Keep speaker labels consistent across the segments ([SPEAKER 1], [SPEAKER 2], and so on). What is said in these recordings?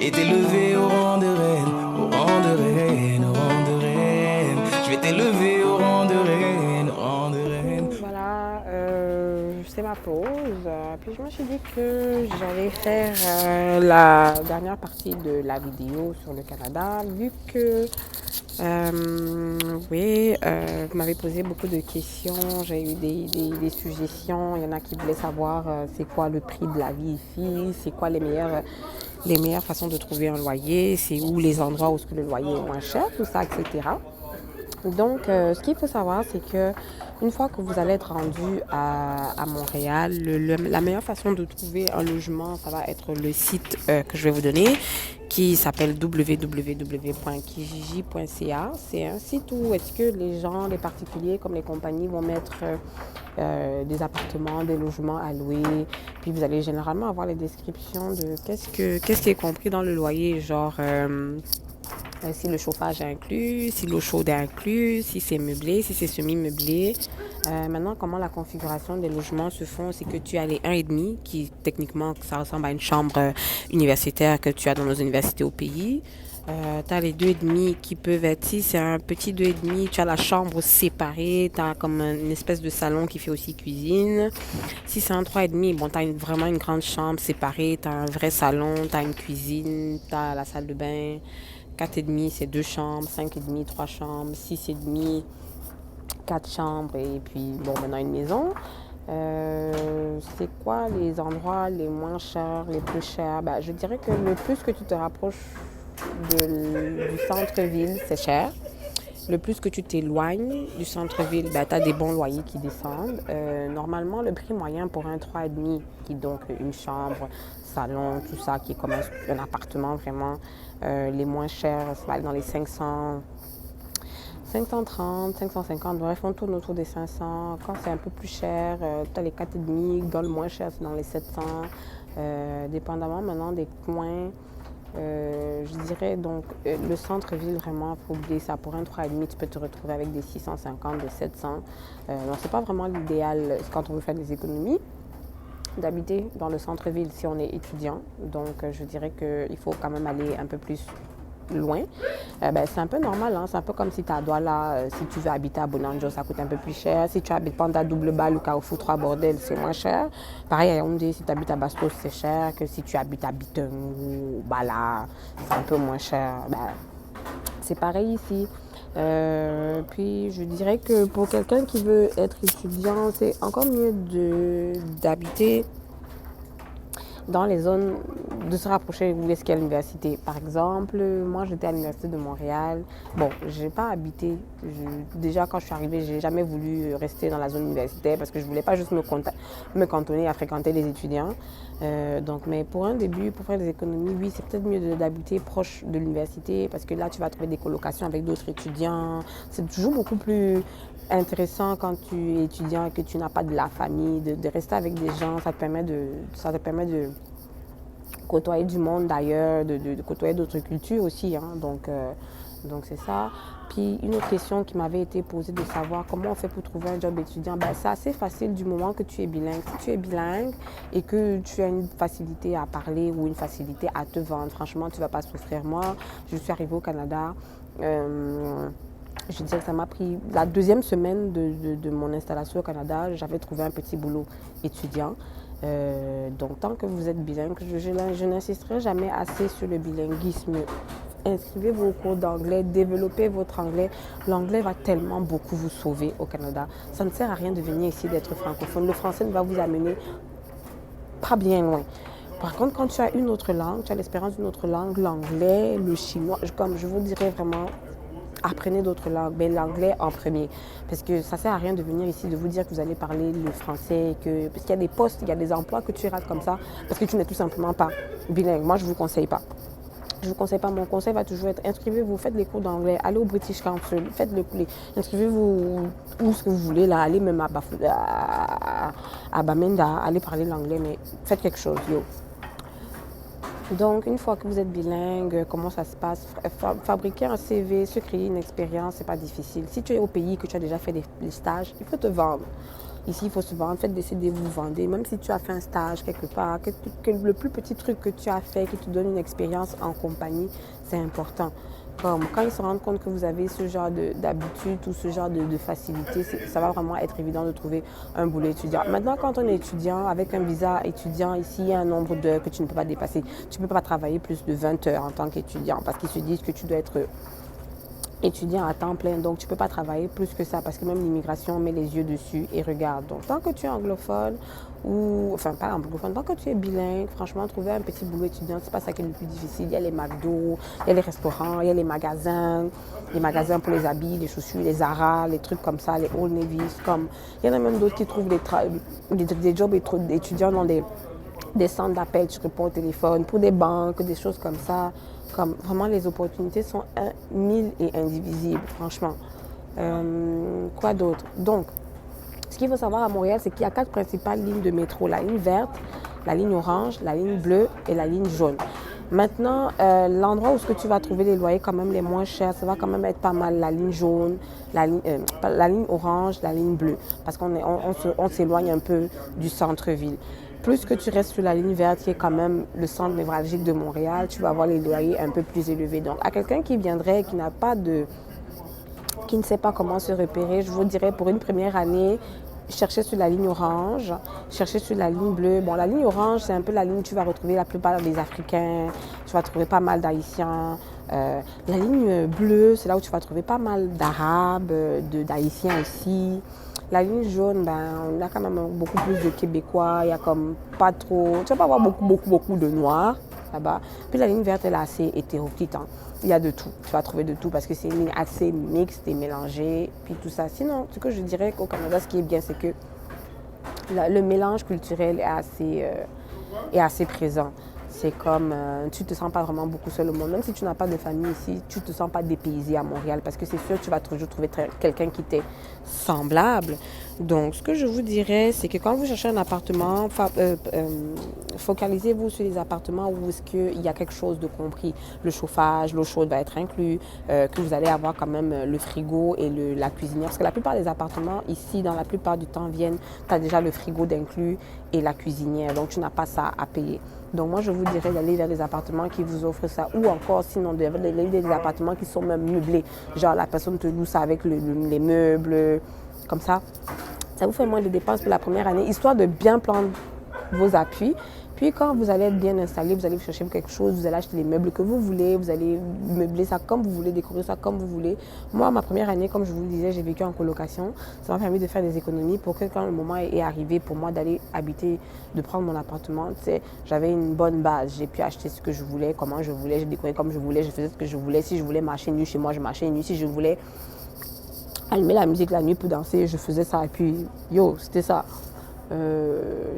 [SPEAKER 1] et t'élever au rang de reine, au rang de reine, au rang de reine. Je vais t'élever au rang de reine, au rang de reine.
[SPEAKER 2] Voilà, c'est ma pause. Puis je me suis dit que j'allais faire la dernière partie de la vidéo sur le Canada, vu que oui, vous m'avez posé beaucoup de questions, j'ai eu des suggestions. Il y en a qui voulaient savoir c'est quoi le prix de la vie ici, c'est quoi les meilleures façons de trouver un loyer, c'est où les endroits où le loyer est moins cher, tout ça, etc. Donc, ce qu'il faut savoir, c'est que une fois que vous allez être rendu à Montréal, la meilleure façon de trouver un logement, ça va être le site que je vais vous donner, qui s'appelle www.kijiji.ca. C'est un site où est-ce que les gens, les particuliers comme les compagnies vont mettre des appartements, des logements à louer. Puis vous allez généralement avoir les descriptions de qu'est-ce qui est compris dans le loyer, genre si le chauffage est inclus, si l'eau chaude est inclus, si c'est meublé, si c'est semi-meublé. Maintenant, comment la configuration des logements se font, c'est que tu as les 1,5 qui, techniquement, ça ressemble à une chambre universitaire que tu as dans nos universités au pays. Tu as les 2,5 qui peuvent être, si c'est un petit 2,5, tu as la chambre séparée, tu as comme une espèce de salon qui fait aussi cuisine. Si c'est un 3,5, bon, tu as vraiment une grande chambre séparée, tu as un vrai salon, tu as une cuisine, tu as la salle de bain. 4,5, c'est 2 chambres, 5,5, 3 chambres, 6,5, 4 chambres et puis, bon, maintenant une maison. C'est quoi les endroits les moins chers, les plus chers? Ben, je dirais que le plus que tu te rapproches du centre-ville, c'est cher. Le plus que tu t'éloignes du centre-ville, ben, tu as des bons loyers qui descendent. Normalement, le prix moyen pour un 3,5, qui est donc une chambre, salon, tout ça, qui est comme un appartement vraiment, les moins chers, ça va aller dans les 500, 530, 550, bref, on tourne autour des 500. Quand c'est un peu plus cher, tu as les 4,5, dans le moins cher, c'est dans les 700. Dépendamment maintenant des coins. Je dirais donc le centre-ville, vraiment, il faut oublier ça. Pour un 3,5, tu peux te retrouver avec des 650, des 700. Donc, c'est pas vraiment l'idéal quand on veut faire des économies d'habiter dans le centre-ville si on est étudiant. Donc, je dirais qu'il faut quand même aller un peu plus loin. Ben, c'est un peu normal, hein? C'est un peu comme si tu as à Douala, si tu veux habiter à Bonanjo, ça coûte un peu plus cher. Si tu habites Panda Double Balle ou Carrefour 3 Bordel, c'est moins cher. Pareil à Yaoundé, si tu habites à Bastos, c'est cher. Que si tu habites à Bitung ou Bala, c'est un peu moins cher. Ben, c'est pareil ici. Puis je dirais que pour quelqu'un qui veut être étudiant, c'est encore mieux d'habiter dans les zones, de se rapprocher où est-ce qu'il y a l'université. Par exemple, moi j'étais à l'université de Montréal. Bon, j'ai pas habité. Déjà quand je suis arrivée, j'ai jamais voulu rester dans la zone universitaire parce que je voulais pas juste me cantonner à fréquenter les étudiants. Donc, mais pour un début, pour faire des économies, oui, c'est peut-être mieux d'habiter proche de l'université parce que là, tu vas trouver des colocations avec d'autres étudiants. C'est toujours beaucoup plus intéressant quand tu es étudiant et que tu n'as pas de la famille, de rester avec des gens. Ça te permet de côtoyer du monde d'ailleurs, de côtoyer d'autres cultures aussi. Hein. Donc c'est ça. Puis une autre question qui m'avait été posée de savoir comment on fait pour trouver un job étudiant, ben, c'est assez facile du moment que tu es bilingue. Si tu es bilingue et que tu as une facilité à parler ou une facilité à te vendre, franchement, tu ne vas pas souffrir. Moi, je suis arrivée au Canada. Je dirais que ça m'a pris la deuxième semaine de mon installation au Canada, j'avais trouvé un petit boulot étudiant. Donc, tant que vous êtes bilingue, je n'insisterai jamais assez sur le bilinguisme. Inscrivez vos cours d'anglais, développez votre anglais. L'anglais va tellement beaucoup vous sauver au Canada. Ça ne sert à rien de venir ici d'être francophone. Le français ne va vous amener pas bien loin. Par contre, quand tu as une autre langue, tu as l'espérance d'une autre langue, l'anglais, le chinois, comme je vous dirais vraiment, apprenez d'autres langues, mais l'anglais en premier. Parce que ça ne sert à rien de venir ici, de vous dire que vous allez parler le français, parce qu'il y a des postes, il y a des emplois que tu rates comme ça, parce que tu n'es tout simplement pas bilingue. Moi, je ne vous conseille pas. Je ne vous conseille pas. Mon conseil va toujours être inscrivez-vous, faites les cours d'anglais, allez au British Council, inscrivez-vous où ce que vous voulez, là, allez même à Bamenda, allez parler l'anglais, mais faites quelque chose, yo. Donc, une fois que vous êtes bilingue, comment ça se passe? Fabriquer un CV, se créer une expérience, c'est pas difficile. Si tu es au pays, que tu as déjà fait des stages, il faut te vendre. Ici, il faut se vendre, faites des CD, vous vendez. Même si tu as fait un stage quelque part, le plus petit truc que tu as fait qui te donne une expérience en compagnie, c'est important. Comme quand ils se rendent compte que vous avez ce genre d'habitude ou ce genre de facilité, ça va vraiment être évident de trouver un boulot étudiant. Maintenant, quand on est étudiant, avec un visa étudiant, ici, il y a un nombre d'heures que tu ne peux pas dépasser. Tu ne peux pas travailler plus de 20 heures en tant qu'étudiant parce qu'ils se disent que tu dois être étudiant à temps plein, donc tu ne peux pas travailler plus que ça parce que même l'immigration met les yeux dessus et regarde. Donc tant que tu es anglophone enfin pas anglophone, tant que tu es bilingue, franchement trouver un petit boulot étudiant, c'est pas ça qui est le plus difficile. Il y a les McDo, il y a les restaurants, il y a les magasins pour les habits, les chaussures, les Zara, les trucs comme ça, les Old Navy, comme il y en a même d'autres qui trouvent des jobs étudiants dans des centres d'appel, tu réponds au téléphone, pour des banques, des choses comme ça. Comme vraiment, les opportunités sont 1000 et indivisibles, franchement. Quoi d'autre? Donc, ce qu'il faut savoir à Montréal, c'est qu'il y a 4 principales lignes de métro. La ligne verte, la ligne orange, la ligne bleue et la ligne jaune. Maintenant, l'endroit où ce que tu vas trouver les loyers quand même les moins chers, ça va quand même être pas mal la ligne jaune, la ligne orange, la ligne bleue. Parce qu'on s'éloigne un peu du centre-ville. Plus que tu restes sur la ligne verte, qui est quand même le centre névralgique de Montréal, tu vas avoir les loyers un peu plus élevés. Donc, à quelqu'un qui viendrait, qui ne sait pas comment se repérer, je vous dirais pour une première année, chercher sur la ligne orange, chercher sur la ligne bleue. Bon, la ligne orange, c'est un peu la ligne où tu vas retrouver la plupart des Africains, tu vas trouver pas mal d'Haïtiens. La ligne bleue, c'est là où tu vas trouver pas mal d'Arabes, d'Haïtiens aussi. La ligne jaune, on a quand même beaucoup plus de Québécois, il y a comme pas trop, tu vas pas avoir beaucoup de Noirs là-bas. Puis la ligne verte, elle est assez hétéroclite, hein. Il y a de tout, tu vas trouver de tout parce que c'est une ligne assez mixte et mélangée, puis tout ça. Sinon, ce que je dirais qu'au Canada, ce qui est bien, c'est que le mélange culturel est assez présent. C'est comme, tu ne te sens pas vraiment beaucoup seul au monde. Même si tu n'as pas de famille ici, tu ne te sens pas dépaysé à Montréal parce que c'est sûr que tu vas toujours trouver quelqu'un qui t'est semblable. Donc, ce que je vous dirais, c'est que quand vous cherchez un appartement, focalisez-vous sur les appartements où est-ce qu'il y a quelque chose de compris. Le chauffage, l'eau chaude va être inclus, que vous allez avoir quand même le frigo et la cuisinière. Parce que la plupart des appartements ici, dans la plupart du temps, tu as déjà le frigo d'inclus et la cuisinière. Donc, tu n'as pas ça à payer. Donc, moi, je vous dirais d'aller vers des appartements qui vous offrent ça. Ou encore, sinon, d'aller vers des appartements qui sont même meublés. Genre, la personne te loue ça avec les meubles, comme ça. Ça vous fait moins de dépenses pour la première année, histoire de bien prendre vos appuis. Puis quand vous allez être bien installé, vous allez chercher quelque chose, vous allez acheter les meubles que vous voulez, vous allez meubler ça comme vous voulez, décorer ça comme vous voulez. Moi, ma première année, comme je vous le disais, j'ai vécu en colocation. Ça m'a permis de faire des économies pour que quand le moment est arrivé pour moi d'aller habiter, de prendre mon appartement, j'avais une bonne base. J'ai pu acheter ce que je voulais, comment je voulais, j'ai décoré comme je voulais, je faisais ce que je voulais. Si je voulais marcher nu chez moi, je marchais nu. Si je voulais allumer la musique la nuit pour danser, je faisais ça. Et puis, c'était ça.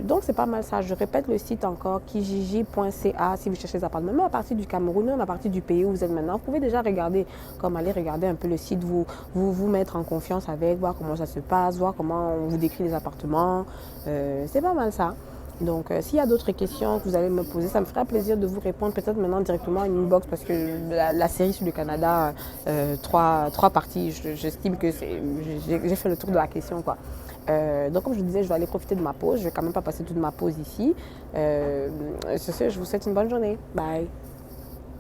[SPEAKER 2] Donc, c'est pas mal ça. Je répète le site encore, kijiji.ca si vous cherchez des appartements. Même à partir du Cameroun, même à partir du pays où vous êtes maintenant, vous pouvez déjà regarder, aller regarder un peu le site, vous mettre en confiance avec, voir comment ça se passe, voir comment on vous décrit les appartements. C'est pas mal ça. Donc, s'il y a d'autres questions que vous allez me poser, ça me fera plaisir de vous répondre, peut-être maintenant directement à une inbox, parce que la série sur le Canada, 3 parties, j'estime que j'ai fait le tour de la question, quoi. Donc, comme je disais, je vais aller profiter de ma pause. Je ne vais quand même pas passer toute ma pause ici. Sur ce, je vous souhaite une bonne journée. Bye.